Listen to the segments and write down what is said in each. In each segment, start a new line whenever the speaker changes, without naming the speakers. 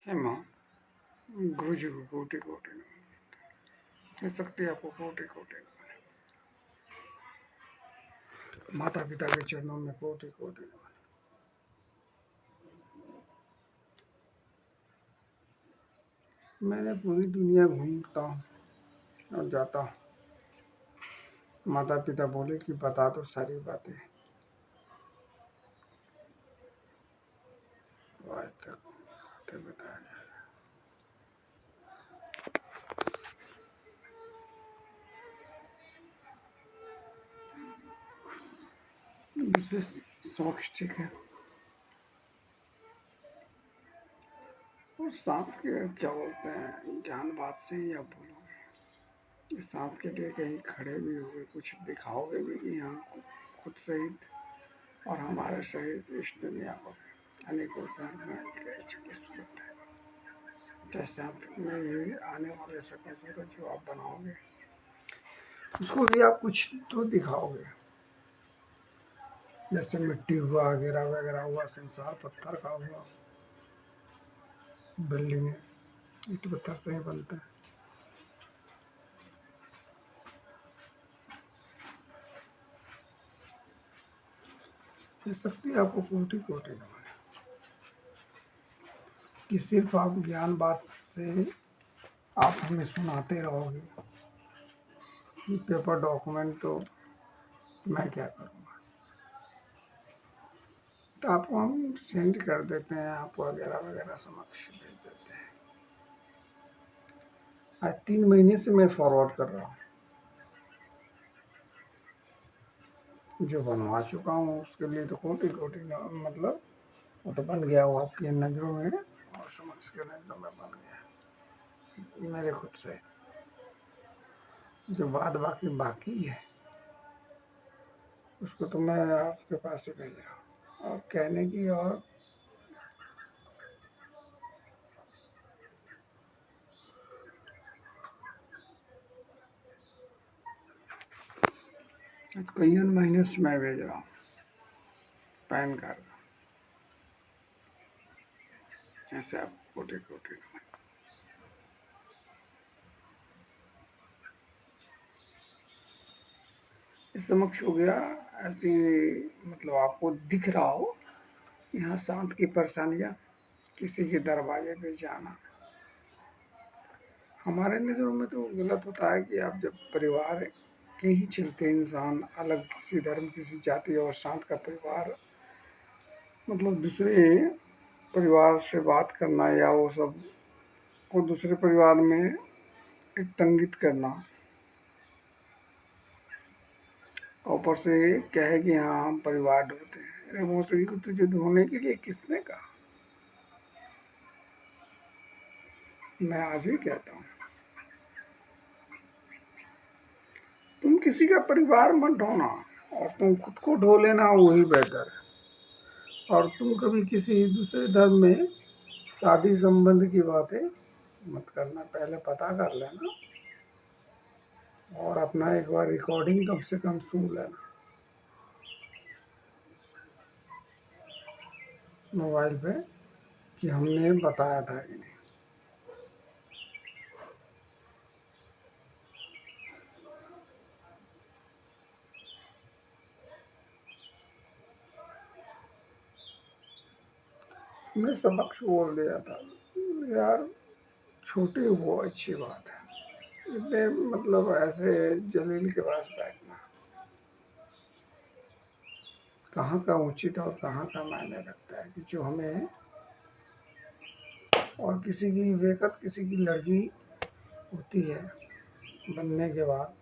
है माँ। गुरु जी को कोटि कोटि नमन। शक्ति आपको कोटि कोटि नमन। माता पिता के चरणों में कोटि कोटि नमन। मैंने पूरी दुनिया घूमता हूँ और जाता हूँ। माता पिता बोले कि बता दो सारी बातें, तो आज तक बातें बताया जाए। विशेष समक्ष ठीक है। और सांप के क्या बोलते हैं, ज्ञान बात से ही आप बोलोगे। इस सांप के लिए कहीं खड़े भी होगे, कुछ दिखाओगे भी कि यहाँ खुद सहित और हमारे सहित इस दुनिया को अनेकों धर्म के छक्के सूरत है। जैसे आप में भी आने वाले शक्ल सूरत जो आप बनाओगे, उसको भी आप कुछ तो दिखाओगे। जैसे मिट्टी हुआ, वगैरह वगैरह हुआ, संसार पत्थर का हुआ, बिल्डिंग ईट पत्थर से ही बनते हैं। ये शक्ति आपको कोटि कोटि नमन है कि सिर्फ आप ज्ञान बात से आप हमें सुनाते रहोगे कि पेपर डॉक्यूमेंट तो मैं क्या करूँगा। तो आपको हम सेंड कर देते हैं, आप वगैरह वगैरह समक्ष भेज देते हैं। आज 3 महीने से मैं फॉरवर्ड कर रहा हूँ। जो बनवा चुका हूँ उसके लिए तो कोटि कोटि मतलब वो तो बन गया, वो आपकी नज़रों में और समक्ष के नज़रों में बन गया मेरे खुद से। जो बात बाकी है उसको तो मैं आपके पास ही भेज रहा हूँ। और कहने की और कई महीने से मैं भेज रहा हूँ पैन कार्ड, जैसे आप कोटि कोटि इस समक्ष हो गया। ऐसी मतलब आपको दिख रहा हो यहाँ शांत की परेशानियाँ, किसी के दरवाजे पे जाना। हमारे नज़रों में तो गलत होता है कि आप जब परिवार के ही चलते इंसान अलग किसी धर्म, किसी जाति और शांत का परिवार मतलब दूसरे परिवार से बात करना या वो सब को दूसरे परिवार में एक तंगित करना, ऊपर से कहे कि हाँ हम परिवार ढोते हैं। अरे भोसड़ी को तुझे ढोने के लिए किसने कहा? मैं आज भी कहता हूँ तुम किसी का परिवार मत ढोना और तुम खुद को ढो लेना, वही बेहतर है। और तुम कभी किसी दूसरे धर्म में शादी संबंध की बातें मत करना, पहले पता कर लेना और अपना एक बार रिकॉर्डिंग कम से कम सुन लेना मोबाइल पे कि हमने बताया था कि नहीं। मैं समक्ष बोल दिया था यार, छोटे हो अच्छी बात है, इतने मतलब ऐसे जलील के पास बैठना कहाँ का उचित और कहाँ का मायने रखता है। कि जो हमें और किसी की बेकत किसी की लड़की होती है बनने के बाद,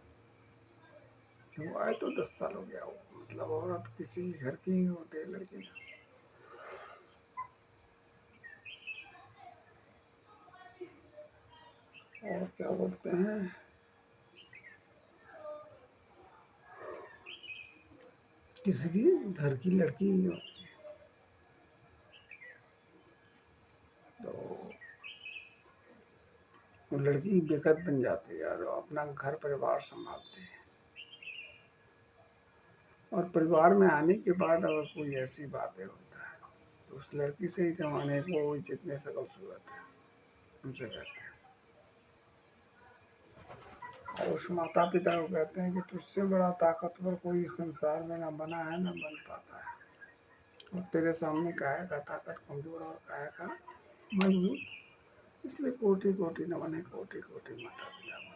जो आए तो 10 साल हो गया हो, मतलब औरत किसी घर की ही होती है लड़की। और क्या बोलते हैं, किसी की घर की लड़की ही होती है। तो वो लड़की बेकत बन जाती है और अपना घर परिवार संभालती है। और परिवार में आने के बाद अगर कोई ऐसी बातें होता है तो उस लड़की से ही जमाने को जितने सकल सूरत है उनसे कहते हैं। और उस माता पिता को कहते हैं कि तुझसे बड़ा ताकतवर कोई संसार में ना बना है ना बन पाता है, और तेरे सामने काया का ताकत कमजोर और काया का मजबूत, इसलिए कोटि कोटि नमन है, कोटि कोटि माता पिता को।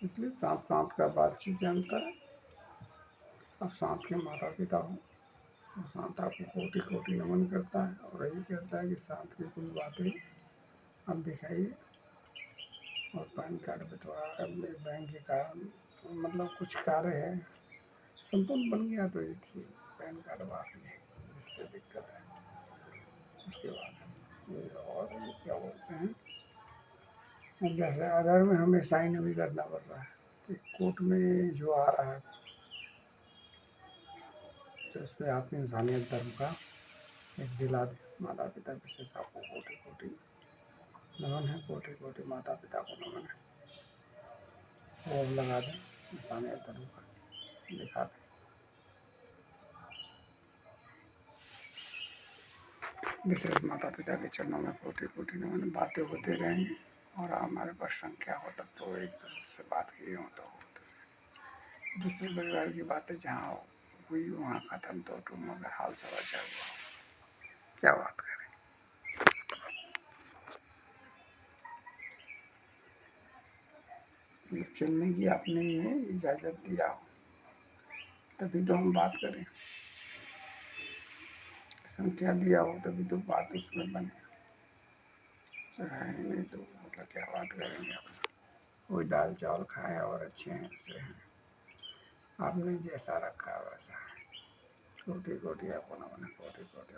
इसलिए सांप सांप का बातचीत जानता है। अब सांप के माता पिता हो, तो सांप आपको कोटि कोटि नमन करता है और यही कहता है कि सांप की कुछ बातें अब दिखाइए। और पैन कार्ड बंटवारा बैंक के कारण मतलब कुछ कार्य है संपन्न बन गया, तो एक ही पैन कार्ड बाकी है जिससे दिक्कत है। उसके बाद और क्या बोलते हैं, जैसे आधार में हमें साइन अभी करना पड़ रहा है, तो कोर्ट में जो आ रहा है तो उस पर आपकी इंसानियत धर्म का एक दिला दे। माता पिता विशेष आपको कोटि कोटि नमन है, कोटि कोटि माता पिता को नमन है। और लगा दें इंसानियत धर्म का दिखा दें। विशेष माता पिता के चरणों में कोटि कोटि नमन। बातें होते रहेंगी और हमारे पास संख्या हो तब तो एक दूसरे से बात किए हो तो दूसरे परिवार की बातें जहाँ हुई वहाँ खत्म, तो तुम अगर हाल समाचार हुआ क्या बात करें। चलने की आपने इजाजत दिया हो तभी तो हम बात करें, संख्या दिया हो तभी तो बात उसमें बने, तो है नहीं तो मतलब क्या बात करेंगे आप। कोई दाल चावल खाए और अच्छे हैं ऐसे हैं, आपने जैसा रखा वैसा है। कोटि कोटि आपको नमन, कोटि कोटि।